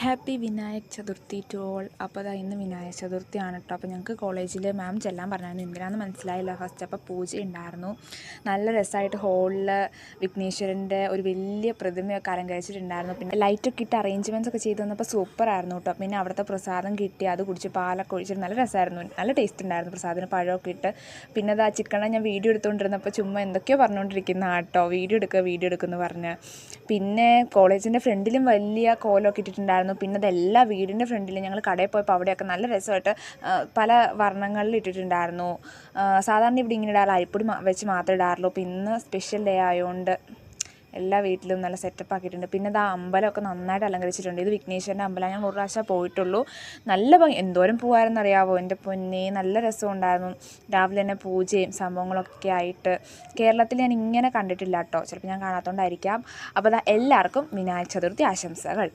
Happy Vinayak Chaturthi to all. അപ്പോൾ അതാ ഇന്ന് വിനായക ചതുർത്ഥിയാണ് കേട്ടോ. അപ്പോൾ ഞങ്ങൾക്ക് കോളേജിൽ മാം ചെല്ലാൻ പറഞ്ഞായിരുന്നു. എന്തിനാണെന്ന് മനസ്സിലായില്ല ഫസ്റ്റ്. അപ്പോൾ പൂജ ഉണ്ടായിരുന്നു. നല്ല രസമായിട്ട് ഹോളിൽ വിഘ്നേശ്വരൻ്റെ ഒരു വലിയ പ്രതിമയൊക്കെ അലങ്കരിച്ചിട്ടുണ്ടായിരുന്നു. പിന്നെ ലൈറ്റൊക്കെ ഇട്ട് അറേഞ്ച്മെൻറ്റ്സ് ഒക്കെ ചെയ്ത് തന്നപ്പോൾ സൂപ്പറായിരുന്നു കേട്ടോ. പിന്നെ അവിടുത്തെ പ്രസാദം കിട്ടി, അത് കുടിച്ച് പാലൊക്കെ ഒഴിച്ചിട്ട് നല്ല രസമായിരുന്നു. നല്ല ടേസ്റ്റ് ഉണ്ടായിരുന്നു പ്രസാദത്തിന്, പഴമൊക്കെ ഇട്ട്. പിന്നെ അതാ ചിക്കനെ ഞാൻ വീഡിയോ എടുത്തുകൊണ്ടിരുന്നപ്പോൾ ചുമ്മാ എന്തൊക്കെയോ പറഞ്ഞുകൊണ്ടിരിക്കുന്ന കേട്ടോ, വീഡിയോ എടുക്കുമെന്ന് പറഞ്ഞ്. പിന്നെ കോളേജിൻ്റെ ഫ്രണ്ടിലും വലിയ കോലമൊക്കെ ഇട്ടിട്ടുണ്ടായിരുന്നു. പിന്നെ അതെല്ലാ വീടിൻ്റെ ഫ്രണ്ടിലും ഞങ്ങൾ കടയിൽ പോയപ്പോൾ അവിടെയൊക്കെ നല്ല രസമായിട്ട് പല വർണ്ണങ്ങളിൽ ഇട്ടിട്ടുണ്ടായിരുന്നു. സാധാരണ ഇവിടെ ഇങ്ങനെ ഇടാറില്ല, അരിപ്പൊടി വെച്ച് മാത്രമേ ഇടാറുള്ളൂ. അപ്പോൾ ഇന്ന് സ്പെഷ്യൽ ഡേ ആയതുകൊണ്ട് എല്ലാ വീട്ടിലും നല്ല സെറ്റപ്പ് ആക്കിയിട്ടുണ്ട്. പിന്നെ ഇത് ആ അമ്പലമൊക്കെ നന്നായിട്ട് അലങ്കരിച്ചിട്ടുണ്ട്. ഇത് വിഘ്നേശ്വരൻ്റെ അമ്പലം. ഞാൻ ഒരു പ്രാവശ്യം പോയിട്ടുള്ളൂ. നല്ല ഭംഗി, എന്തോരം പൂവായിരുന്നറിയാവോ എൻ്റെ പൊന്നേ, നല്ല രസമുണ്ടായിരുന്നു. രാവിലെ തന്നെ പൂജയും സംഭവങ്ങളൊക്കെ ആയിട്ട്. കേരളത്തിൽ ഞാൻ ഇങ്ങനെ കണ്ടിട്ടില്ല കേട്ടോ, ചിലപ്പോൾ ഞാൻ കാണാത്തതുകൊണ്ടായിരിക്കാം. അപ്പോൾ എല്ലാവർക്കും വിനായക ചതുർത്ഥി ആശംസകൾ.